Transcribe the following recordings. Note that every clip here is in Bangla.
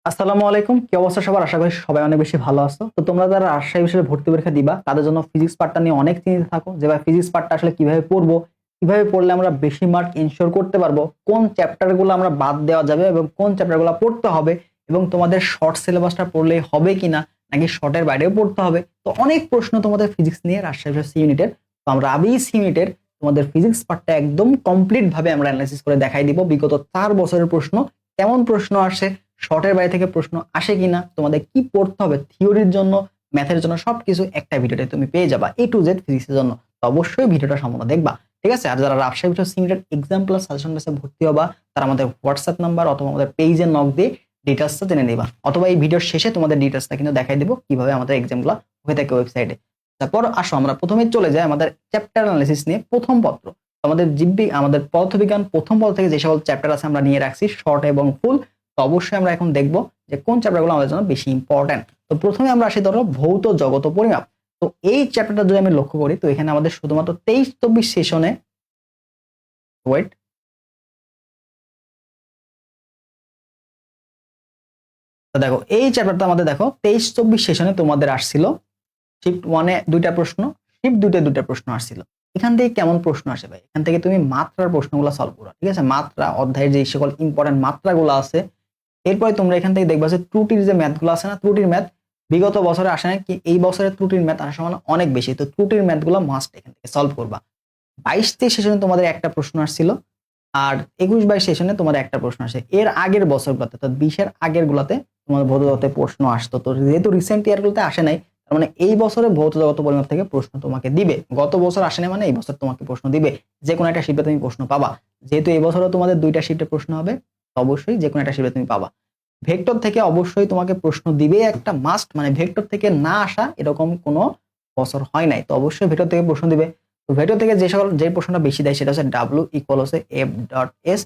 আসসালামু আলাইকুম, কি অবস্থা সবার? আশা করি সবাই অনেক বেশি ভালো আছো। তো তোমরা যারা রাজশাহী বিশ্ববিদ্যালয়ে ভর্তি পরীক্ষা দিবা তাদের জন্য ফিজিক্স পার্টটা নিয়ে অনেক চিন্তিত থাকো যে ভাই ফিজিক্স পার্টটা আসলে কিভাবে পড়বো, কিভাবে পড়লে আমরা বেশি মার্ক এনশিওর করতে পারবো, কোন চ্যাপ্টার গুলো আমরা বাদ দেওয়া যাবে এবং কোন চ্যাপ্টার গুলো পড়তে হবে, এবং তোমাদের শর্ট সিলেবাসটা পড়লেই হবে কিনা নাকি শর্টের বাইরেও পড়তে হবে। তো অনেক প্রশ্ন তোমাদের ফিজিক্স নিয়ে রাজশাহী সি ইউনিটের। তো আমরা আবি সি ইউনিটের তোমাদের ফিজিক্স পার্টটা একদম কমপ্লিট ভাবে আমরা অ্যানালাইসিস করে দেখাই দিব বিগত 4 বছরের প্রশ্ন, কেমন প্রশ্ন আসে, শর্টের বাইরে থেকে প্রশ্ন আসে কিনা, তোমাদের কি পড়তে হবে থিওরির জন্য, ম্যাথের জন্য, সবকিছু একটা ভিডিওতে তুমি পেয়ে যাবা এ টু জেড ফিজিক্সের জন্য। তো অবশ্যই ভিডিওটা সম্পূর্ণ দেখবা, ঠিক আছে? আর যারা রাজশাহী বিষয় সিনিয়র এক্সাম প্লাস সাজেশন বেসে ভর্তি হবা তারা আমাদের হোয়াটসঅ্যাপ নাম্বার অথবা আমাদের পেজে নক দিয়ে ডিটেলসটা জেনে নিবা, অথবা এই ভিডিওর শেষে তোমাদের ডিটেলসটা কিন্তু দেখাই দেবো কিভাবে আমাদের এক্সামগুলো হয়ে থাকে ওয়েবসাইটে। তারপর আসো আমরা প্রথমে চলে যাই আমাদের চ্যাপ্টার অ্যানালিসিস নিয়ে। প্রথম পত্র আমাদের আমাদের পদার্থবিজ্ঞান প্রথম পত্র থেকে যে সকল চ্যাপ্টার আছে আমরা নিয়ে রাখছি শর্ট এবং ফুল। তো অবশ্যই আমরা এখন দেখবো যে কোন চ্যাপ্টারগুলো আমাদের জন্য বেশি ইম্পর্টেন্ট। তো প্রথমে আমরা আসি ধরো ভৌত জগত পরিমাপ। তো এই চ্যাপ্টারটা যদি আমি লক্ষ্য করি তো এখানে আমাদের শুধুমাত্র 23-24 সেশনে, ওয়েট, তো দেখো এই চ্যাপ্টারটা আমাদের দেখো 23-24 সেশনে তোমাদের আসছিল শিফট ওয়ানে 2টা প্রশ্ন, শিফট 2তে 2টা প্রশ্ন আসছিল। এখান থেকে কেমন প্রশ্ন আসে ভাই? এখান থেকে তুমি মাত্রার প্রশ্নগুলো সলভ করো, ঠিক আছে? মাত্রা অধ্যায়ের যে সকল ইম্পর্টেন্ট মাত্রাগুলো আছে, এরপরে তোমরা এখান থেকে দেখবা যে ত্রুটির যে ম্যাথগুলো আছে না, ত্রুটির ম্যাথ বিগত বছরে আসে না কি, এই বছরের ত্রুটির ম্যাথ আসার সম্ভাবনা অনেক বেশি। তো ত্রুটির ম্যাথগুলো মাস্ট এখান থেকে সলভ করবা। 22-23 সেশনে তোমাদের একটা প্রশ্ন আসছিল, আর 21-22 সেশনে তোমাদের একটা প্রশ্ন আসে। এর আগের বছরগুলোতে অর্থাৎ 20-এর আগের গুলাতে তোমাদের ভৌত জগতে প্রশ্ন আসতো। তো যেহেতু রিসেন্ট ইয়ার গুলোতে আসে নাই, তার মানে এই বছরে ভৌত জগত পরিমাপ থেকে প্রশ্ন তোমাকে দিবে। গত বছর আসে নাই মানে এই বছর তোমাকে প্রশ্ন দিবে, যে কোনো একটা শিফটে তুমি প্রশ্ন পাবা। যেহেতু এই বছরও তোমাদের 2টা শিফটে প্রশ্ন হবে, তো অবশ্যই যে কোনো একটা শিফটে তুমি পাবা। ভেক্টর থেকে অবশ্যই তোমাকে প্রশ্ন দিবে একটা মাস্ট, মানে ভেক্টর থেকে না আসা এরকম কোনো বছর হয় নাই, তো অবশ্যই ভেক্টর থেকে প্রশ্ন দিবে। তো ভেক্টর থেকে যে প্রশ্নটা বেশি দেয় সেটা হচ্ছে ডাব্লিউ ইকুয়াল হচ্ছে এফ ডট এস,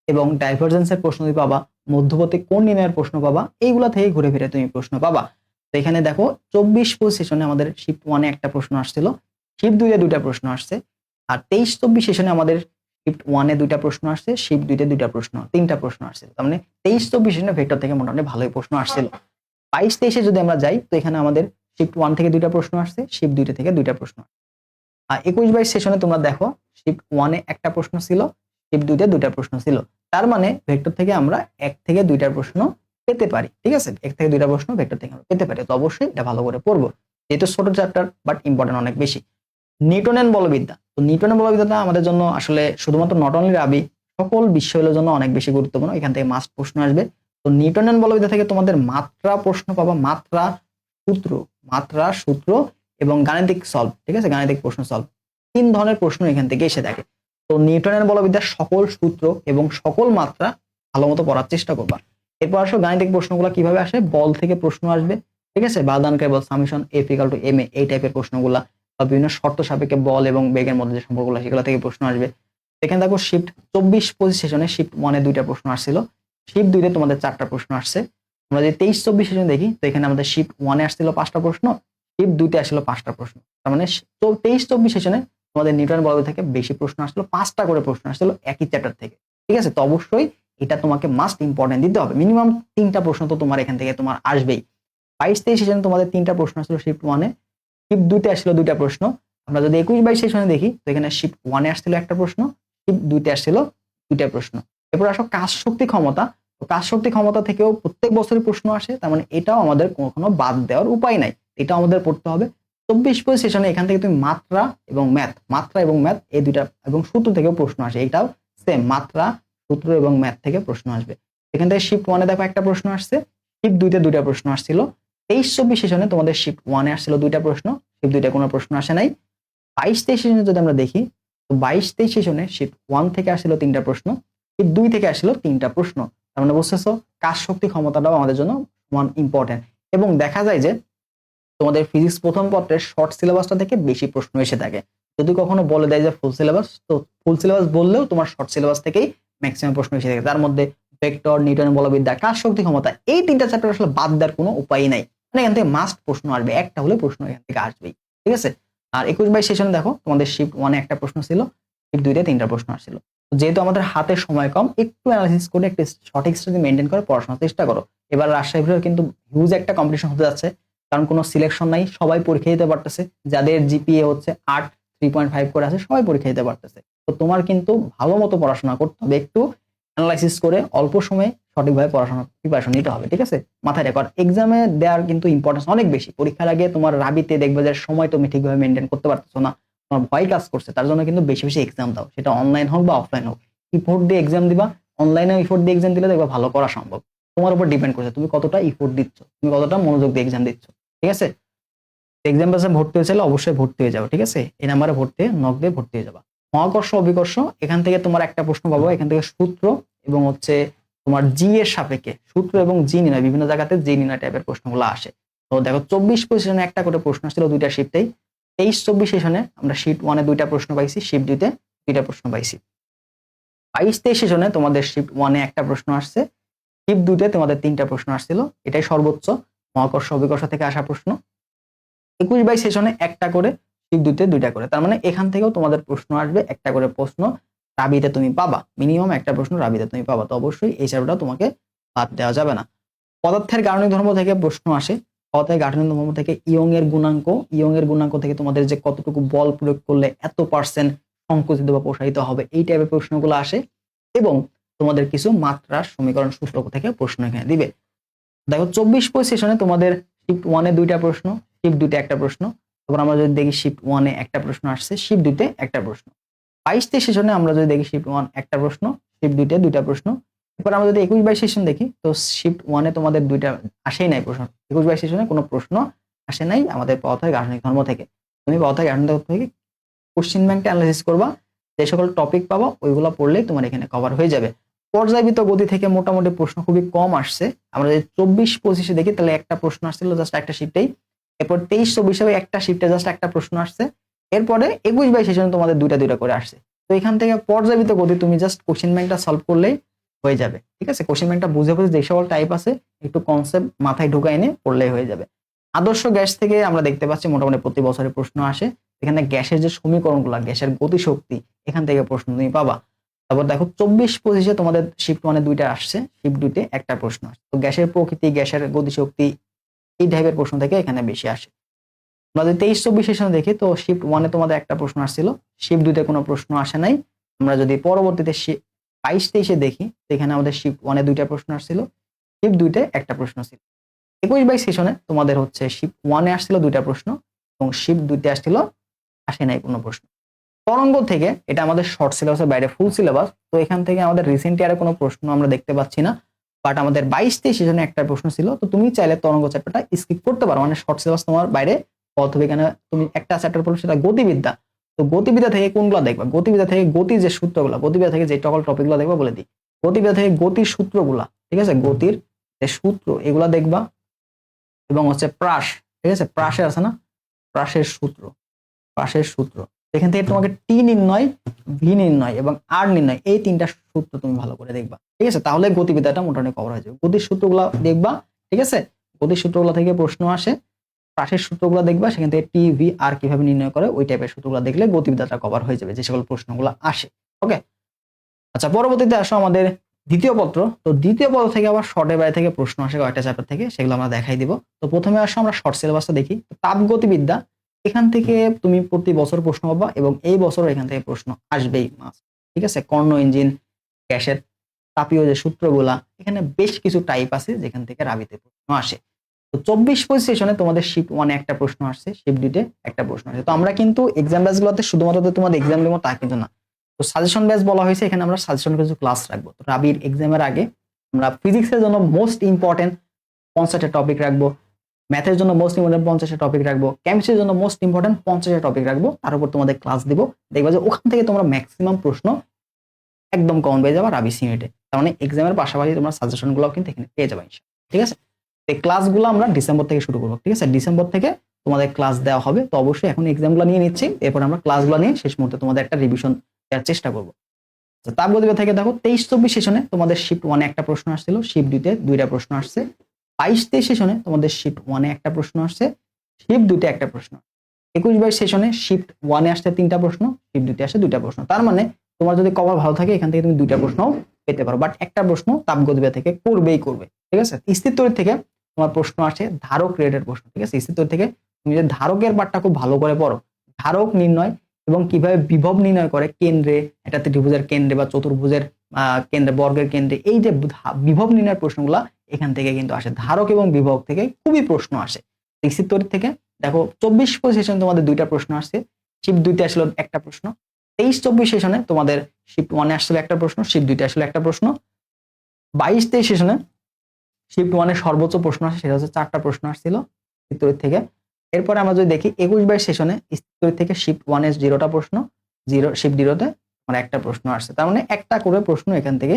এবং ডাইভারজেন্সের প্রশ্ন তুমি পাবা, মধ্যবর্তী কোণ নির্ণয়ের প্রশ্ন পাবা, এইগুলা থেকে ঘুরে ফিরে তুমি প্রশ্ন পাবা। তো এখানে দেখো 24-25 সেশনে আমাদের শিফট ওয়ানে একটা প্রশ্ন আসছিল, শিফট 2-এ 2টা প্রশ্ন আসছে, আর 23-24 সেশনে আমাদের শিফট ওয়ানে 2টা প্রশ্ন আসছে, শিফট 2-তে 2টা প্রশ্ন, 3টা প্রশ্ন আসছিল। তার মানে 23-24 সেশনে ভেক্টর থেকে মোটামুটি ভালোই প্রশ্ন আসছিল। 22-23-এ যদি আমরা যাই তো এখানে আমাদের শিফট ওয়ান থেকে 2টা প্রশ্ন আসছে, শিফট 2 থেকে 2টা প্রশ্ন। আর 21-22 সেশনে তোমরা দেখো শিফট ওয়ানে একটা প্রশ্ন ছিল, শিফট 2-তে 2টা প্রশ্ন ছিল। তার মানে ভেক্টর থেকে আমরা 1 থেকে 2টার প্রশ্ন পেতে পারি, ঠিক আছে? 1 থেকে 2টা প্রশ্ন ভেক্টর থেকে আমরা পেতে পারি। তো অবশ্যই এটা ভালো করে পড়বো, যেহেতু ছোট চ্যাপ্টার বাট ইম্পর্টেন্ট অনেক বেশি। নিউটনের বলবিদ্যা, তো নিউটনের বলবিদ্যাটা আমাদের জন্য আসলে শুধুমাত্র নট অনলি রাবি, সকল বিশ্ববিদ্যালয়ের জন্য অনেক বেশি গুরুত্বপূর্ণ। এখান থেকে মাস্ট প্রশ্ন আসবে। তো নিউটনের বলবিদ্যা থেকে তোমাদের মাত্রা প্রশ্ন পাবা, মাত্রা, সূত্র, মাত্রা, সূত্র এবং গাণিতিক সলভ, ঠিক আছে? গাণিতিক প্রশ্ন সলভ, 3 ধরনের প্রশ্ন এখান থেকে এসে থাকে। তো নিউটনের বলবিদ্যার সকল সূত্র এবং সকল মাত্রা ভালো মতো পড়ার চেষ্টা করবা। এরপর আসো গাণিতিক প্রশ্নগুলো কিভাবে আসে। বল থেকে প্রশ্ন আসবে, ঠিক আছে? বালদানকারী বল, summation F equal to M A, এই টাইপের প্রশ্নগুলা, বা বিভিন্ন শর্ত সাপেক্ষে বল এবং বেগের মধ্যে যে সম্পর্কগুলো সেগুলো থেকে প্রশ্ন আসবে। এখানে দেখো শিফট 24-25 সেশনে শিফট ওয়ানে 2টা প্রশ্ন আসছিল, শিফট 2-তে তোমাদের 4টা প্রশ্ন আসছে। আমরা যদি 23-24 সেশন দেখি তো এখানে আমাদের শিফট ওয়ানে আসছিল 5টা প্রশ্ন, শিফট 2-তে আসছিল 5টা প্রশ্ন। তার মানে 23-24 সেশনে তোমাদের নিউটন বলবিদ্যা থেকে বেশি প্রশ্ন আসলো, 5টা করে প্রশ্ন আসছিল একই চ্যাপ্টার থেকে, ঠিক আছে? তো অবশ্যই এটা তোমাকে মাস্ট ইম্পর্টেন্ট দিতে হবে, মিনিমাম 3টা প্রশ্ন তো তোমার এখান থেকে তোমার আসবেই। 22-23 সেশনে তোমাদের 3টা প্রশ্ন আসলো শিফট ওয়ানে, শিফট 2-তে আসছিল 2টা প্রশ্ন। আমরা যদি 21-22 সেশনে দেখি তো এখানে শিফট ওয়ানে আসছিল একটা প্রশ্ন, শিফট 2-তে আসছিল 2টা প্রশ্ন। এরপর আসো কাজ শক্তি ক্ষমতা। তো কাজ শক্তি ক্ষমতা থেকেও প্রত্যেক বছরই প্রশ্ন আসে, তার মানে এটাও আমাদের কখনো বাদ দেওয়ার উপায় নাই, এটা আমাদের পড়তে হবে। 24-25 সেশনে এখান থেকে তুমি মাত্রা এবং ম্যাথ, মাত্রা এবং ম্যাথ এই দুইটা এবং সূত্র থেকেও প্রশ্ন আসে, এটাও সেম, মাত্রা, সূত্র এবং ম্যাথ থেকে প্রশ্ন আসবে। এখান থেকে শিফট ওয়ানে দেখো একটা প্রশ্ন আসছে, শিফট 2-তে 2টা প্রশ্ন আসছিল। 23-24 সেশনে তোমাদের শিফট ওয়ানে আসছিল 2টা প্রশ্ন, শিফট 2-তে কোনো প্রশ্ন আসে নাই। 22-23 সেশনে যদি আমরা দেখি তো 22-23 সেশনে শিফট ওয়ান থেকে আসছিল 3টা প্রশ্ন, শিফট 2 থেকে আসছিল 3টা প্রশ্ন। তার মানে বুঝতেছো কাজ শক্তি ক্ষমতাটাও আমাদের জন্য সমান ইম্পর্টেন্ট। এবং দেখা যায় যে তোমাদের ফিজিক্স প্রথম পত্রের শর্ট সিলেবাসটা থেকে বেশি প্রশ্ন এসে থাকে। যদি কখনো বলে দেয় যে ফুল সিলেবাস, তো ফুল সিলেবাস বললেও তোমার শর্ট সিলেবাস থেকেই ম্যাক্সিমাম প্রশ্ন এসে থাকে। তার মধ্যে ভেক্টর, নিউটনের বলবিদ্যা, কাজ শক্তি ক্ষমতা, এই 3টা চ্যাপ্টার আসলে বাদ দেওয়ার কোনো উপায় নাই, মানে এখান থেকে মাস্ট প্রশ্ন আসবে, একটা হলে প্রশ্ন এখান থেকে আসবেই, ঠিক আছে? আর 21-22 সেশনে দেখো তোমাদের শিফট ওয়ানে একটা প্রশ্ন ছিল, শিফট 2-তে 3টা প্রশ্ন আসছিল। যেহেতু আমাদের হাতে সময় কম, একটু অ্যানালাইসিস করে একটু সঠিক স্ট্র্যাটেজি মেনটেন করে পড়াশোনার চেষ্টা করো। এবার রাজশাহী বিভাগে কিন্তু হিউজ একটা কম্পিটিশন হতে যাচ্ছে, কারণ কোনো সিলেকশন নাই, সবাই পরীক্ষা দিতে পারতেছে। যাদের জিপিএ হচ্ছে 8, 3.5 করে আছে সবাই পরীক্ষা দিতে পারতেছে। তো তোমার কিন্তু ভালো মতো পড়াশোনা করতে হবে, একটু অ্যানালাইসিস করে অল্প সময়ে সঠিকভাবে পড়াশোনা প্রিপারেশন নিতে হবে, ঠিক আছে? মাথায় রেখো। আর এক্সামে দেওয়ার কিন্তু ইম্পর্টেন্স অনেক বেশি। পরীক্ষার আগে তোমার রাবিতে দেখবে যে সময় তুমি ঠিকভাবে মেনটেন করতে পারতেছো না, তোমার ভয় কাজ করছে, তার জন্য কিন্তু বেশি বেশি এক্সাম দাও, সেটা অনলাইন হোক বা অফলাইন হোক। ইফোর্ট দিয়ে এক্সাম দিবা, অনলাইনে ইফোর্ট দিয়ে এক্সাম দিলে দেখবা ভালো করা সম্ভব। তোমার উপর ডিপেন্ড করছে তুমি কতটা ইফোর্ট দিচ্ছ, তুমি কতটা মনোযোগ দিয়ে এক্সাম দিচ্ছ, ঠিক আছে? এক্সাম পাশে ভর্তি হয়েছিল অবশ্যই ভর্তি হয়ে যাবে, ঠিক আছে? এই নাম্বারে ভর্তি নক দিয়ে ভর্তি হয়ে যাবা। মহাকর্ষ অভিকর্ষ, এখান থেকে তোমার একটা প্রশ্ন পাবো, এখান থেকে সূত্র এবং হচ্ছে তোমার জি এর সাপেক্ষে সূত্র এবং জি নির্ণয়, বিভিন্ন জায়গাতে জি নির্ণয় টাইপের প্রশ্নগুলো আসে। তো দেখো 24 সেশনে একটা করে প্রশ্ন ছিল দুইটা শিফটেই। 23-24 সেশনে আমরা শিফট 1-এ দুইটা প্রশ্ন পাইছি, শিফট 2-তে দুইটা প্রশ্ন পাইছি। 22-23 সেশনে তোমাদের শিফট 1-এ একটা প্রশ্ন আসছে, শিফট 2-তে তোমাদের তিনটা প্রশ্ন আসছিল, এটাই সর্বোচ্চ মহাকর্ষ অভিকর্ষ থেকে আসা প্রশ্ন। 21-22 সেশনে একটা করে, শিফট 2-তে দুইটা করে। তার মানে এখান থেকেও তোমাদের প্রশ্ন আসবে, একটা করে প্রশ্ন রাবিতে তুমি পাবা, মিনিমাম একটা প্রশ্ন রাবিতে তুমি পাবা। তো অবশ্যই এই চ্যাপ্টারটা তোমাকে বাদ দেওয়া যাবে না। পদার্থের গাঠনিক ধর্ম থেকে প্রশ্ন আসে। পদার্থের গাঠনিক ধর্ম থেকে ইয়ং এর গুণাঙ্ক, ইয়ং এর গুণাঙ্ক থেকে তোমাদের যে কতটুকু বল প্রয়োগ করলে এত পার্সেন্ট সংকুচিত বা প্রসারিত হবে, এই টাইপের প্রশ্নগুলো আসে। এবং তোমাদের কিছু মাত্রার সমীকরণ সূত্র থেকে প্রশ্ন এখানে দিবে। দেখো 24-25 সেশনে তোমাদের শিফট 1-এ দুইটা প্রশ্ন, শিফট 2-তে একটা প্রশ্ন। তারপর আমরা যদি দেখি শিফট 1-এ একটা প্রশ্ন আসছে, শিফট 2-তে একটা প্রশ্ন। 22-23 সেশনে আমরা যদি দেখি শিফট 1 একটা প্রশ্ন, শিফট 2-তে দুইটা প্রশ্ন। এরপর আমরা যদি 21-22 সেশন দেখি, তো শিফট 1-এ তোমাদের দুইটা আসেই নাই প্রশ্ন। 21-22 সেশনে কোনো প্রশ্ন আসে নাই আমাদের পদার্থের গাঠনিক ধর্ম থেকে। তুমি পদার্থের গাঠনিক ধর্ম থেকে কোশ্চেন ব্যাংকটা অ্যানালাইসিস করবা, যে সকল টপিক পাবা ওইগুলো পড়লেই তোমার এখানে কভার হয়ে যাবে। পর্যায়বৃত্ত গতি থেকে মোটামুটি প্রশ্ন খুবই কম আসছে। আমরা যদি 24-25-এ দেখি তাহলে একটা প্রশ্ন আসছিল জাস্ট একটা শিফটেই। এরপর 23-24-এ একটা শিফটে জাস্ট একটা প্রশ্ন আসছে। এরপরে 21-22 সেশনে তোমাদের দুইটা দুইটা করে আসছে। তো এখান থেকে পর্যায়বৃত্ত গতি তুমি জাস্ট কোশ্চেন ব্যাংকটা সলভ করলেই হয়ে যাবে, ঠিক আছে? কোশ্চেন ব্যাংকটা বুঝে বুঝে যে সকল টাইপ আছে একটু কনসেপ্ট মাথায় ঢুকাই এনে পড়লেই হয়ে যাবে। আদর্শ গ্যাস থেকে আমরা দেখতে পাচ্ছি মোটামুটি প্রতি বছরে প্রশ্ন আসে। এখানে গ্যাসের যে সমীকরণগুলো, গ্যাসের গতিশক্তি, এখান থেকে প্রশ্ন তুমি পাবা। তারপর দেখো 24-25-এ তোমাদের শিফট 1-এ দুইটা আসছে, শিফট 2-তে একটা প্রশ্ন আসছে। তো গ্যাসের প্রকৃতি, গ্যাসের গতিশক্তি, এই টাইপের প্রশ্ন থেকে এখানে বেশি আসে। আমরা যদি 23-24 সেশনে দেখি, তো শিফট 1-এ তোমাদের একটা প্রশ্ন আসছিল, শিফট 2-তে কোনো প্রশ্ন আসে নাই। আমরা যদি পরবর্তীতে 22-23-এ দেখি, এখানে আমাদের শিফট 1-এ দুইটা প্রশ্ন আসছিল, শিফট 2-তে একটা প্রশ্ন ছিল। 21-22 সেশনে তোমাদের হচ্ছে শিফট 1-এ আসছিল দুইটা প্রশ্ন এবং শিফট 2-তে আসছিল আসে নাই কোনো প্রশ্ন। তরঙ্গ থেকে, এটা আমাদের শর্ট সিলেবাসের বাইরে, ফুল সিলেবাস, তো এখান থেকে আমাদের রিসেন্ট ইয়ারে কোনো প্রশ্ন আমরা দেখতে পাচ্ছি না। বাট আমাদের 22-23 সেশনে একটা প্রশ্ন ছিল, তো তুমি চাইলে তরঙ্গ চ্যাপ্টারটা স্কিপ করতে পারো, মানে শর্ট সিলেবাস তোমার বাইরে অথবা এখানে তুমি একটা চ্যাপ্টার পড়বে সেটা গতিবিদ্যা। তো গতিবিদ্যা থেকে কোনগুলো দেখবা? গতিবিদ্যা থেকে গতির যে সূত্রগুলো, গতিবিদ্যা থেকে যে সকল টপিকগুলো দেখবা বলে দিই। গতিবিদ্যা থেকে গতির সূত্রগুলা, ঠিক আছে? গতির যে সূত্র এগুলা দেখবা, এবং হচ্ছে প্রাস, ঠিক আছে? প্রাসের আছে না, প্রাসের সূত্র, প্রাসের সূত্র, এখান থেকে তোমাকে টি নির্ণয়, ভি নির্ণয় এবং আর নির্ণয়, এই তিনটা সূত্র তুমি ভালো করে দেখবা, ঠিক আছে? তাহলে গতিবিদ্যাটা মোটামুটি কভার হয়ে যাবে। গতির সূত্রগুলো দেখবা, ঠিক আছে? গতির সূত্রগুলো থেকে প্রশ্ন আসে। প্রাসের সূত্রগুলো দেখবা, সেখান থেকে টি ভি আর কিভাবে নির্ণয় করে ওই টাইপের সূত্রগুলো দেখলে গতিবিদ্যাটা কভার হয়ে যাবে, যে সকল প্রশ্নগুলো আসে। ওকে, আচ্ছা, পরবর্তীতে আসো আমাদের দ্বিতীয় পত্র। তো দ্বিতীয় পত্র থেকে আবার শর্টের বাইরে থেকে প্রশ্ন আসে কয়েকটা চ্যাপ্টার থেকে, সেগুলো আমরা দেখাই দিব। তো প্রথমে আসো আমরা শর্ট সিলেবাসটা দেখি। তাপগতিবিদ্যা, এখান থেকে তুমি প্রতি বছর প্রশ্ন পাবা এবং এই বছর এখান থেকে প্রশ্ন আসবেই মাস, ঠিক আছে? কর্ণ ইঞ্জিন, গ্যাসের তাপীয় যে সূত্রগুলা, এখানে বেশ কিছু টাইপ আছে যেখান থেকে রাবিতে প্রশ্ন আসে। তো 24-25 সেশনে তোমাদের শিফট 1-এ একটা প্রশ্ন আসছে, শিফট 2-তে একটা প্রশ্ন আসে। তো আমরা কিন্তু এক্সাম ব্যাচগুলোতে শুধুমাত্র তোমাদের এক্সাম দেবো তা কিন্তু না। তো সাজেশন ব্যাচ বলা হয়েছে, এখানে আমরা সাজেশন কিছু ক্লাস রাখবো। তো রাবির এক্সামের আগে আমরা ফিজিক্সের জন্য মোস্ট ইম্পর্টেন্ট 50টা টপিক রাখবো, ম্যাথের জন্য মোস্ট ইম্পর্টেন্ট 50টা টপিক রাখবো, কেমিস্ট্রির জন্য মোস্ট ইম্পর্টেন্ট 50টা টপিক রাখবো, তার উপর তোমাদের ক্লাস দিব। দেখবা যে ওখান থেকে তোমরা ম্যাক্সিমাম প্রশ্ন একদম কমন পেয়ে যাবা রাবি সিউনিটে। তার মানে এক্সামের পাশাপাশি তোমরা সাজেশন গুলো কিন্তু এখানে পেয়ে যাবে ইনশাআল্লাহ, ঠিক আছে? এই ক্লাসগুলো আমরা ডিসেম্বর থেকে শুরু করবো, ঠিক আছে? ডিসেম্বর থেকে তোমাদের ক্লাস দেওয়া হবে। তো অবশ্যই এখন এক্সামগুলো নিয়ে নিচ্ছি, এরপর আমরা ক্লাসগুলো নিয়ে শেষ মুহূর্তে তোমাদের একটা রিভিশন দেওয়ার চেষ্টা করবো। তাপগতিবিদ্যা থেকে দেখো 23-24 সেশনে তোমাদের শিফট 1-এ একটা প্রশ্ন আসছিল, শিফট 2-তে দুইটা প্রশ্ন আসছে। 22-23 সেশনে তোমাদের শিফট 1-এ একটা প্রশ্ন আসছে, শিফট 2-তে একটা প্রশ্ন। 21-22 সেশনে শিফট 1-এ আসছে তিনটা প্রশ্ন, শিফট 2-তে আসে দুইটা প্রশ্ন। তার মানে তোমার যদি কপাল ভালো থাকে এখান থেকে তুমি দুইটা প্রশ্ন পেতে পারো, বাট একটা প্রশ্ন তাপগতিবিদ্যা থেকে করবেই করবে। ঠিক আছে, স্থির তড়িৎ থেকে তোমার প্রশ্ন আসে ধারক রিলেটেড প্রশ্ন। ঠিক আছে, স্থির তড়িৎ থেকে তুমি যদি ধারকের পার্টটা খুব ভালো করে পড়ো, ধারক নির্ণয় এবং কিভাবে বিভব নির্ণয় করে কেন্দ্রে, একটা ত্রিভুজের কেন্দ্রে বা চতুর্ভুজের কেন্দ্রে, বর্গের কেন্দ্রে, এই যে বিভব নির্ণয়ের প্রশ্নগুলা এখান থেকে কিন্তু আসে। ধারক এবং বিভব থেকে খুবই প্রশ্ন আসে। স্থির তড়িৎ থেকে দেখো 24 সেশন তোমাদের দুইটা প্রশ্ন আসছে, শিফট 2 তে আসলো একটা প্রশ্ন। 23-24 সেশনে তোমাদের শিফট 1 এ আসলে একটা প্রশ্ন, শিফট 2 তে আসলে একটা প্রশ্ন। 22-23 সেশনে শিফট 1 এ সর্বোচ্চ প্রশ্ন আসে, সেটা হচ্ছে 4টা প্রশ্ন আসছিল স্থির তড়িৎ থেকে। এরপরে আমরা যদি দেখি 21-22 সেশনে স্থির তড়িৎ থেকে শিফট 1 এ 0টা প্রশ্ন, শিফট 0 তে মানে একটা প্রশ্ন আসছে। তার মানে একটা করে প্রশ্ন এখান থেকে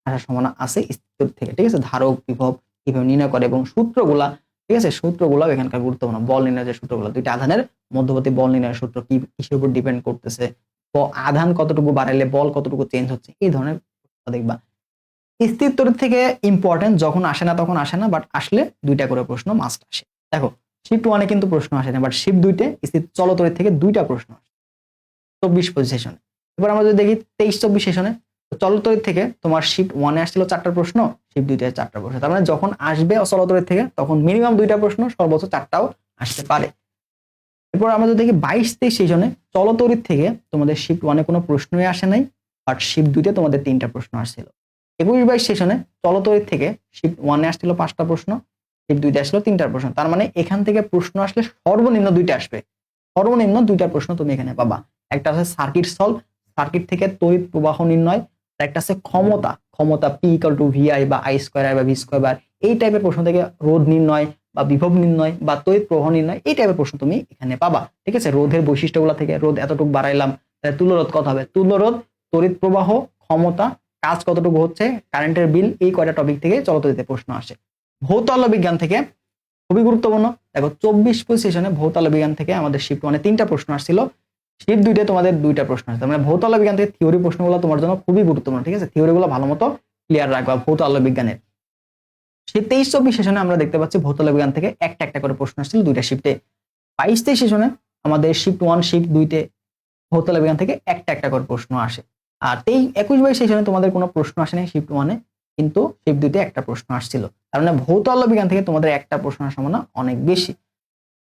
আসার সম্ভাবনা আছে স্থির তড়িৎ থেকে। ঠিক আছে, ধারক বিভব কিভাবে নির্ণয় করে এবং সূত্রগুলা, ঠিক আছে, সূত্রগুলাও এখানকার গুরুত্বপূর্ণ। বল নির্ণয়ের যে সূত্রগুলো, দুইটা আধানের মধ্যবর্তী বল নির্ণয়ের সূত্র কি, কিসের উপর ডিপেন্ড করতেছে, আধান কতটুকু বাড়াইলে বল কতটুকু চেঞ্জ হচ্ছে, এই ধরনের দেখবা। স্থির তড়িৎ থেকে ইম্পর্টেন্ট যখন আসে না তখন আসে না, বাট আসলে দুইটা করে প্রশ্ন মাস্ট আসে। দেখো শিফট 1 এ কিন্তু প্রশ্ন আসে না, বাট শিফট 2 তে স্থির চলতড়িৎ থেকে দুইটা প্রশ্ন আসে 24-25 সেশনে। এবার আমরা যদি দেখি 23-24 সেশনে, চলতড়িৎ থেকে তোমার শিফট 1 এ আসছিল 4টা প্রশ্ন, শিফট 2 তে 4টা প্রশ্ন। তার মানে যখন আসবে চলতড়িৎ থেকে তখন মিনিমাম দুইটা প্রশ্ন, সর্বোচ্চ 4টাও আসতে পারে। এরপর আমরা যদি দেখি 22-23 সেশনে চলতড়িৎ থেকে তোমাদের শিফট 1 এ কোনো প্রশ্নই আসে নাই, বাট শিফট 2 তে তোমাদের 3টা প্রশ্ন আসছিল। 21-22 সেশনে চলতড়িৎ থেকে শিফট 1 এ আসছিল 5টা প্রশ্ন, শিফট 2 তে আসলো 3টা প্রশ্ন। তার মানে এখান থেকে প্রশ্ন আসলে সর্বনিম্ন দুইটা আসবে, সর্বনিম্ন দুইটা প্রশ্ন তুমি এখানে পাবা। একটা আছে সার্কিট সলভ, সার্কিট থেকে তড়িৎ প্রবাহ নির্ণয়, আর একটা আছে ক্ষমতা, ক্ষমতা P = VI বা I² বা V², এই টাইপের প্রশ্ন থেকে রোধ নির্ণয় বা বিভব নির্ণয় বা তড়িৎ প্রবাহ নির্ণয়, এই টাইপের প্রশ্ন তুমি এখানে পাবা। ঠিক আছে, রোধের বৈশিষ্ট্যগুলো থেকে, রোধ এতটুকু বাড়াইলাম তাহলে তুল্যরোধ কত হবে, তুল্যরোধ, তড়িৎ প্রবাহ, ক্ষমতা, কাজ কতটুকু হচ্ছে, কারেন্টের বিল, এই কয়টা টপিক থেকে চলতড়িৎে প্রশ্ন আসে। ভৌতআলো বিজ্ঞান থেকে খুবই গুরুত্বপূর্ণ। দেখো 24-25 সেশনে ভৌতআলো বিজ্ঞান থেকে আমাদের শিফট 1 এ 3টা প্রশ্ন আসছিল, শিফট 2 তে তোমাদের 2টা প্রশ্ন আসছে। মানে ভৌতআলো বিজ্ঞান থেকে থিওরি প্রশ্নগুলো তোমার জন্য খুবই গুরুত্বপূর্ণ। ঠিক আছে, থিওরিগুলো ভালো মতো ক্লিয়ার রাখবা ভৌতআলো বিজ্ঞানের। শিফট 23-24 সেশনে আমরা দেখতে পাচ্ছি ভৌতআলো বিজ্ঞান থেকে একটা একটা করে প্রশ্ন আসছিল দুইটা শিফটে। 22-23 সেশনে আমাদের শিফট 1, শিফট 2 তে ভৌতআলো বিজ্ঞান থেকে একটা একটা করে প্রশ্ন আসে। আর 21-22 সেশনে তোমাদের কোনো প্রশ্ন আসে নাই শিফট 1 এ, কিন্তু শিফট 2 তে একটা প্রশ্ন আসছিল। তার মানে ভৌতআলো বিজ্ঞান থেকে তোমাদের একটা প্রশ্ন আসার সম্ভাবনা অনেক বেশি।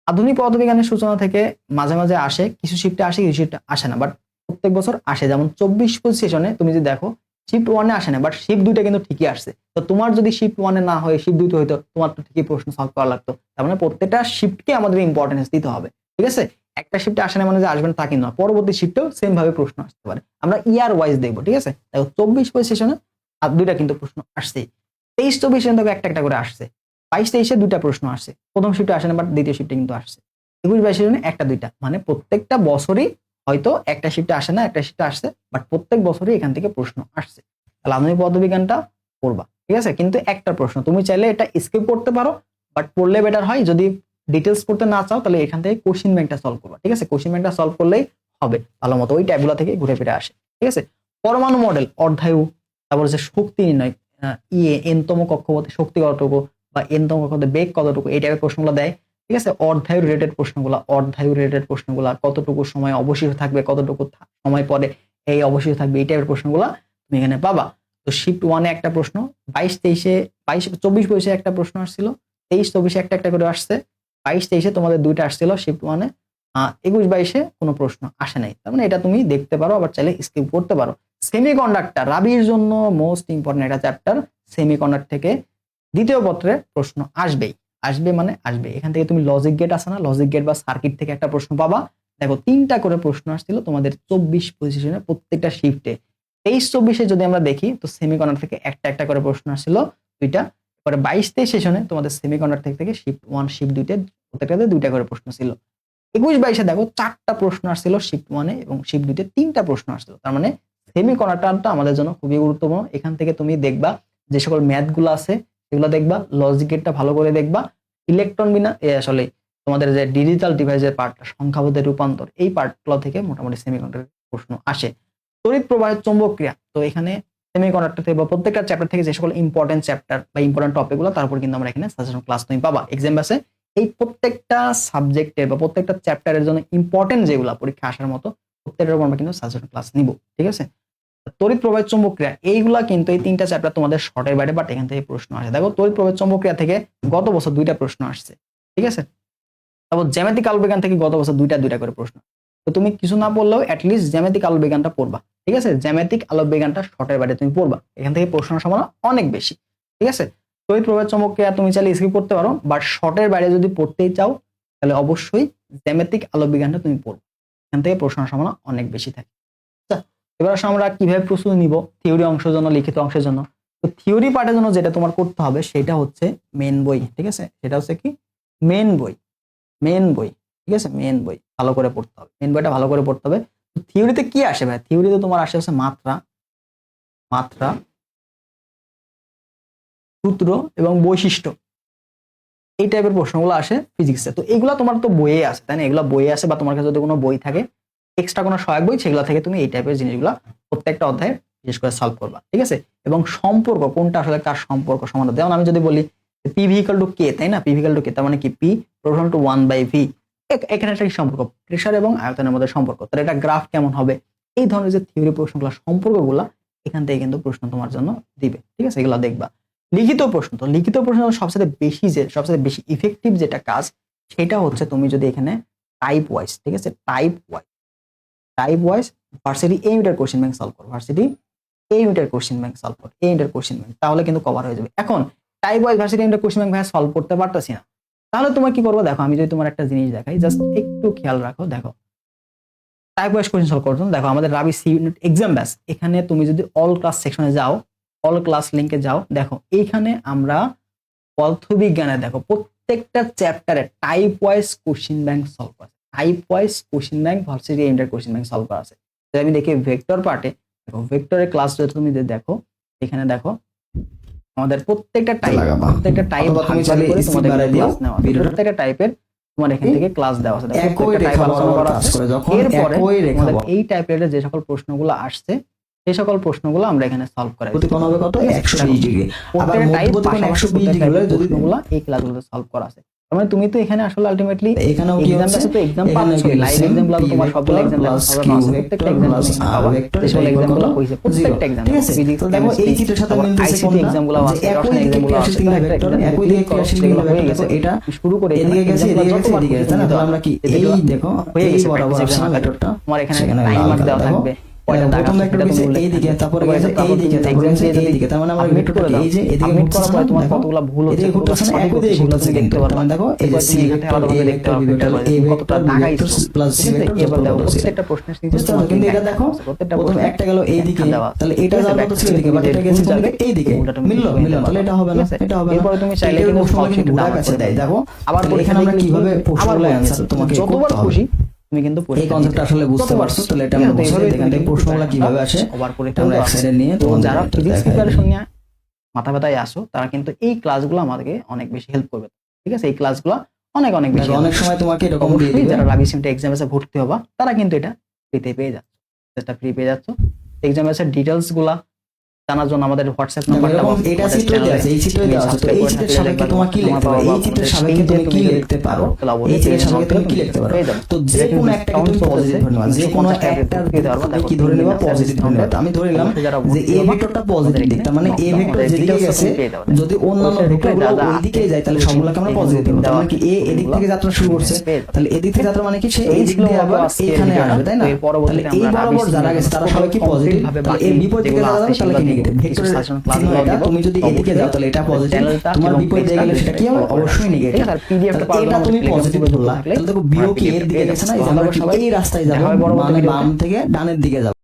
আধুনিক পদার্থবিজ্ঞানের সূচনা থেকে মাঝে মাঝে আসে, কিছু শিফটে আসে, কিছু শিফটে আসে না, বাট প্রত্যেক বছর আসে। যেমন 24-25 সেশনে তুমি যদি দেখো শিফট 1 এ আসে না, বাট শিফট 2 টা কিন্তু ঠিকই আসছে। তো তোমার যদি শিফট 1 এ না হয় শিফট 2 তে হইতো, তোমার তো ঠিকই প্রশ্ন সলভ করা লাগতো। তার মানে প্রত্যেকটা শিফটকে আমাদের ইম্পর্টেন্স দিতে হবে। ঠিক আছে, একটা শিফটে আসে না মানে যে আসবে না তা কিন্তু না, পরবর্তী শিফটেও সেম ভাবে প্রশ্ন আসতে পারে। আমরা ইয়ার ওয়াইজ দেখবো। ঠিক আছে, দেখো 24-25 সেশনে আর দুইটা কিন্তু প্রশ্ন আসছে, 23-24 সেশনে দেখো একটা একটা করে আসছে, 22-23-এ দুইটা প্রশ্ন আসছে, প্রথম শিফটে আসে না, বাট দ্বিতীয় শিফটে কিন্তু আসছে। 21-22 সেশনে একটা দুইটা, মানে প্রত্যেকটা বছরই হয়তো একটা শিফটে আসে না, একটা শিফটে আসছে, বাট প্রত্যেক বছরই এখান থেকে প্রশ্ন আসছে। তাহলে আধুনিক পদার্থবিজ্ঞানটা পড়বা। ঠিক আছে, কিন্তু একটা প্রশ্ন তুমি চাইলে এটা স্কিপ করতে পারো, বাট পড়লে বেটার হয়। যদি ডিটেলস পড়তে না চাও তাহলে এখান থেকে কোশ্চেন ব্যাংকটা সলভ করবা। ঠিক আছে, কোশ্চেন ব্যাংকটা সলভ করলেই হবে ভালো মতো, ওই ট্যাবগুলো থেকে ঘুরে ফিরে আসে। ঠিক আছে, পরমাণু মডেল, অর্ধায়ু, তারপর হচ্ছে শক্তি নির্ণয়, এনতম কক্ষপথে শক্তি কতটুকু বা এনতম কক্ষপথে বেগ কতটুকু, এই টাইপের প্রশ্নগুলো দেয়। ঠিক আছে, অর্ধায়ু রিলেটেড প্রশ্নগুলো, অর্ধায়ু রিলেটেড প্রশ্নগুলো, কতটুকু সময় অবশিষ্ট থাকবে, কতটুকু সময় পরে এই অবশিষ্ট থাকবে, এই টাইপের প্রশ্নগুলো তুমি এখানে পাবা। তো শিফট 1 এ একটা প্রশ্ন, 22-23-এ 24-25-এ একটা প্রশ্ন আসছিল, 23-24-এ একটা একটা করে আসছে, 22-23-এ তোমাদের দুইটা আসছিল শিফট 1 এ, 21-22-এ কোনো প্রশ্ন আসে নাই। তার মানে এটা তুমি দেখতে পারো, আবার চাইলে স্কিপ করতে পারো। সেমিকন্ডাক্টর রাবির জন্য মোস্ট ইম্পর্টেন্ট একটা চ্যাপ্টার। সেমিকন্ডাক্টর থেকে দ্বিতীয় পত্রে প্রশ্ন আসবেই, আসবে মানে আসবে। এখান থেকে তুমি লজিক গেট আছে না, লজিক গেট বা সার্কিট থেকে একটা প্রশ্ন পাবা। দেখো 3টা করে প্রশ্ন আসছিল তোমাদের 24-25 সেশনে প্রত্যেকটা শিফটে। 23-24-এ যদি আমরা দেখি তো সেমিকন্ডাক্টর থেকে একটা একটা করে প্রশ্ন আসছিল দুইটা। পরে 22-23 সেশনে তোমাদের সেমিকন্ডাক্টর থেকে শিফট 1, শিফট 2 তে প্রত্যেকটাতে দুইটা করে প্রশ্ন ছিল। 21-22-এ দেখো 4টা প্রশ্ন আসছিল শিফট 1 এ, এবং শিফট 2 তে 3টা প্রশ্ন আসছিল। তার মানে সেমিকন্ডাক্টরটা আমাদের জন্য খুবই গুরুত্বপূর্ণ। এখান থেকে তুমি দেখবা যে সকল ম্যাথ গুলো আছে সেগুলো দেখবা, লজিক গেটটা ভালো করে দেখবা, ইলেকট্রন বিনা আসলে তোমাদের যে ডিজিটাল ডিভাইসের পার্টটা, সংখ্যাবোধের রূপান্তর, এই পার্টগুলো থেকে মোটামুটি সেমিকন্ডাক্টর প্রশ্ন আসে। তড়িৎ প্রবাহের চৌম্বক ক্রিয়া, তো এখানে সেমিকন্ডাক্টর থেকে বা প্রত্যেকটা চ্যাপ্টার থেকে যে সকল ইম্পর্টেন্ট চ্যাপ্টার বা ইম্পর্টেন্ট টপিক গুলো, তার উপর কিন্তু আমরা এখানে সাজেশন ক্লাস তুমি পাবা। এক্সাম আছে এই প্রত্যেকটা সাবজেক্টের বা প্রত্যেকটা চ্যাপ্টারের জন্য ইম্পর্টেন্ট যেগুলো পরীক্ষা আসার মতো, প্রত্যেকটার উপর আমরা কিন্তু সাজেশন ক্লাস নিব। ঠিক আছে, তড়িৎ প্রবাহ চৌম্বক ক্রিয়া এইগুলা কিন্তু এই তিনটা চ্যাপ্টার তোমাদের শর্টের বাইরে, বাট এখান থেকে প্রশ্ন আসে। দেখো তড়িৎ প্রবাহ চৌম্বক ক্রিয়া থেকে গত বছর 2টা প্রশ্ন আসছে, ঠিক আছে। তারপর জ্যামিতিক আলোক বিজ্ঞান থেকে গত বছর 2টা করে প্রশ্ন। তো তুমি কিছু না পড়লেও অ্যাটলিস্ট জ্যামিতিক আলোক বিজ্ঞানটা পড়বা, ঠিক আছে। জ্যামিতিক আলোক বিজ্ঞানটা শর্টের বাইরে তুমি পড়বা, এখান থেকে প্রশ্নের সম্ভাবনা অনেক বেশি, ঠিক আছে। তড়িৎ প্রবাহ চৌম্বক ক্রিয়া তুমি চাইলে স্কিপ করতে পারো, বাট শর্টের বাইরে যদি পড়তেই চাও তাহলে অবশ্যই জ্যামিতিক আলোক বিজ্ঞানটা তুমি পড়বে, এখান থেকে প্রশ্নের সম্ভাবনা অনেক বেশি থাকে। আচ্ছা, এবার আসলে আমরা কিভাবে প্রস্তুতি নিব থিওরি অংশের জন্য, লিখিত অংশের জন্য। তো থিওরি পার্টের জন্য যেটা তোমার করতে হবে সেটা হচ্ছে মেন বই, ঠিক আছে। সেটা হচ্ছে কি মেন বই, ঠিক আছে। মেন বই ভালো করে পড়তে হবে, মেন বইটা ভালো করে পড়তে হবে। থিওরিতে কি আসে ভাই? থিওরিতে তোমার আসে হচ্ছে মাত্রা, সূত্র এবং বৈশিষ্ট্য, এই টাইপের প্রশ্নগুলো আসে ফিজিক্সে। তো এগুলা তোমার তো বইয়ে আছে, তাই না? এগুলা বইয়ে আছে, বা তোমার কাছে যদি কোনো বই থাকে, এক্সট্রা কোনো সহায়ক বই, সেগুলো থেকে তুমি এই টাইপের জিনিসগুলো প্রত্যেকটা অধ্যায়ে বিশেষ করে সলভ করবা, ঠিক আছে। এবং সম্পর্ক কোনটা আসলে কার সম্পর্ক সমান্তরাল, যেমন আমি যদি বলি পি ভি ইকুয়াল টু কে, তাই না? পি ভি ইকুয়াল টু কে, তার মানে কি পি প্রপোর্শনাল টু 1/v, এখানে একটা সম্পর্ক, প্রেসার এবং আয়তনের মধ্যে সম্পর্ক, তাহলে এটা গ্রাফ কেমন হবে? এই ধরনের যে থিওরি প্রশ্নগুলো, সম্পর্কগুলা এখান থেকে কিন্তু প্রশ্ন তোমার জন্য দিবে, ঠিক আছে। এগুলো দেখবা। লিখিত প্রশ্ন, তো লিখিত প্রশ্ন সবচেয়ে বেশি ইফেক্টিভ যেটা কাজ, সেটা হচ্ছে তুমি যদি এখানে টাইপ ওয়াইজ, ঠিক আছে, টাইপ ওয়াইজ ভার্সিটি এই ইউনিটের কোশ্চেন ব্যাংক সলভ করো, তাহলে কিন্তু কভার হয়ে যাবে। এখন টাইপ ওয়াইজ ভার্সিটি ইউনিটের কোশ্চেন ব্যাংক সলভ করতে পারতেছি না, তাহলে তোমার কি করবো? দেখো আমি যদি তোমার একটা জিনিস দেখাই, জাস্ট একটু খেয়াল রাখো। দেখো টাইপ ওয়াইজ কোশ্চেন সলভ করছো, দেখো আমাদের রাবি সি ইউনিট এক্সাম ব্যাচ, এখানে তুমি যদি অল ক্লাস সেকশনে যাও, অল ক্লাস লিংকে যাও, দেখো এইখানে আমরা পদার্থবিজ্ঞানে দেখো প্রত্যেকটা চ্যাপ্টারে type wise question bank solve করা আছে, type wise question bank varsity inter question bank solve করা আছে। আমি দেখি ভেক্টর পার্টে, দেখো ভেক্টরের ক্লাস যদি তুমি দেখো, এখানে দেখো আমাদের প্রত্যেকটা টাইপ তুমি চাইলে তোমাদের ক্লাস নেওয়া আছে, প্রত্যেকটা টাইপের তোমার এখান থেকে ক্লাস দেওয়া আছে। প্রত্যেকটা টাইপ আলোচনা করা আছে। এরপরে এই টাইপের যে সকল প্রশ্নগুলো আসছে, সেই সকল প্রশ্নগুলো আমরা এখানে সলভ করাই। প্রতিকোণ হবে কত? 120 ডিগ্রি। আবার মধ্যবর্তী 120 ডিগ্রি হলে যদি প্রশ্নগুলো এই ক্লাসগুলোতে সলভ করা আছে। মানে তুমি তো এখানে আসলে আলটিমেটলি এখানেও কি এক্সাম আছে, তো এক্সাম পাচ্ছ, লাইভ এক্সামগুলো তোমার সবগুলো এক্সাম হবে না, প্রত্যেকটা এক্সাম ভেক্টর সেই এক্সামগুলো হইছে, প্রত্যেকটা এক্সাম, ঠিক আছে। ফিজিক্স, তো দেখো এই চিত্রের সাথে মিলতেছে কোনটা? এক্সামগুলো আছে, একই এক্সামগুলো আছে, ভেক্টর একই দিকে ক্রিয়াশীল ভেক্টর, দেখো এটা শুরু করে এদিকে গেছে, এদিকে গেছে, এদিকে গেছে, তাহলে আমরা কি এই দেখো এই বরাবর আসছে ভেক্টরটা, তোমার এখানে টাইমার দেওয়া থাকবে, প্রথম ভেক্টর গেছে এই দিকে, তারপরে গেছে এই দিকে, তারপরে গেছে এই দিকে, তার মানে আমরা ভেক্টরটা এই যে এদিকে ঘুরতেছে, তোমার কতগুলো ভুল হচ্ছে, এদিকে ঘুরতেছে না, একই দিকে ঘুরতেছে, দেখতে পারো। মানে দেখো এই যে সি ভেক্টর, এই ভেক্টর, বি ভেক্টর, এই ভেক্টর প্লাস সি ভেক্টর, এবার দেখো প্রত্যেকটা প্রশ্নের নিচে তোমার কিন্তু এটা দেখো প্রথম একটা গেল এই দিকে, তাহলে এটা যাবে তো এই দিকে, বাট এটা গেছে যাবে এই দিকে, মিললো, তাহলে এটা হবে না, এটা হবে না। এরপর তুমি চাইলে কিন্তু প্রশ্নটা কিন্তু ঘোড়ার কাছে দেয়। দেখো আবার এখানে আমরা কিভাবে প্রশ্নগুলো অ্যানসার তোমাকে যতবার খুশি তুমি কিন্তু এই কনসেপ্টটা আসলে বুঝতে পারছো, তাহলে এটা আমরা বুঝতে এখান থেকে প্রশ্নগুলো কিভাবে আসে কভার করে আমরা এক সাইডে নিয়ে তোমাদের যারা ফিজিক্স প্রিপারেশন নিয়ে মাথা ব্যথায় আসো, তারা কিন্তু এই ক্লাসগুলো আমাদেরকে অনেক বেশি হেল্প করবে, ঠিক আছে। এই ক্লাসগুলো অনেক বেশি, অনেক সময় তোমাকে এরকম দিয়ে দিবে। যারা রাবি সিমটা এক্সাম এসে ভর্তি হবা, তারা কিন্তু এটা ফ্রিতে পেয়ে যাচ্ছে, এটা ফ্রি পেয়ে যাচ্ছে। এক্সাম এসে ডিটেইলস গুলা জানার জন্য আমাদের হোয়াটসঅ্যাপ নাম্বারটা এটা চিত্র দেওয়া আছে, এই চিত্রে দেওয়া আছে। তো এই চিত্রের সাপেক্ষে তোমার কি লিখতে পারো, এই চিত্রের সাপেক্ষে তুমি কি লিখতে পারো, এই চিত্রের সাপেক্ষে তুমি কি লিখতে পারো। তো যে কোনো একটা তুমি পজিটিভ ধরে নিবা, যে কোনো একটার কি ধরে নিবা, পজিটিভ ধরে নিবা। আমি ধরে নিলাম যে এ ভেক্টরটা পজিটিভ দিক, তার মানে এ ভেক্টর যেদিকে গেছে, যদি অন্যান্য ভেক্টরগুলো ওই দিকে যায়, তাহলে সবগুলোকে আমরা পজিটিভ দেব। তার মানে কি এ এদিক থেকে যাত্রা শুরু করছে, তাহলে এদিক থেকে যাত্রা মানে কি সে এই দিক দিয়ে আবার এখানে আসবে, তাই না? তাহলে এই বরাবর যারা গেছে তারা সবাই কি পজিটিভ, তাহলে এর বিপরীত দিকে যারা যাবে তাহলে কি নেগেটিভ। ভেক্টরের তুমি যদি এদিকে যাও তাহলে এটা পজিটিভ, তোমার বিপরীতে গেলে সেটা কি হবে? অবশ্যই নেগেটিভ। এটা তুমি পজিটিভ ধরলা, তাহলে দেখো বিও কি এর দিকে গেছে না, এই যে আমরা এই রাস্তায় যাব, মানে বাম থেকে ডানের দিকে যাব।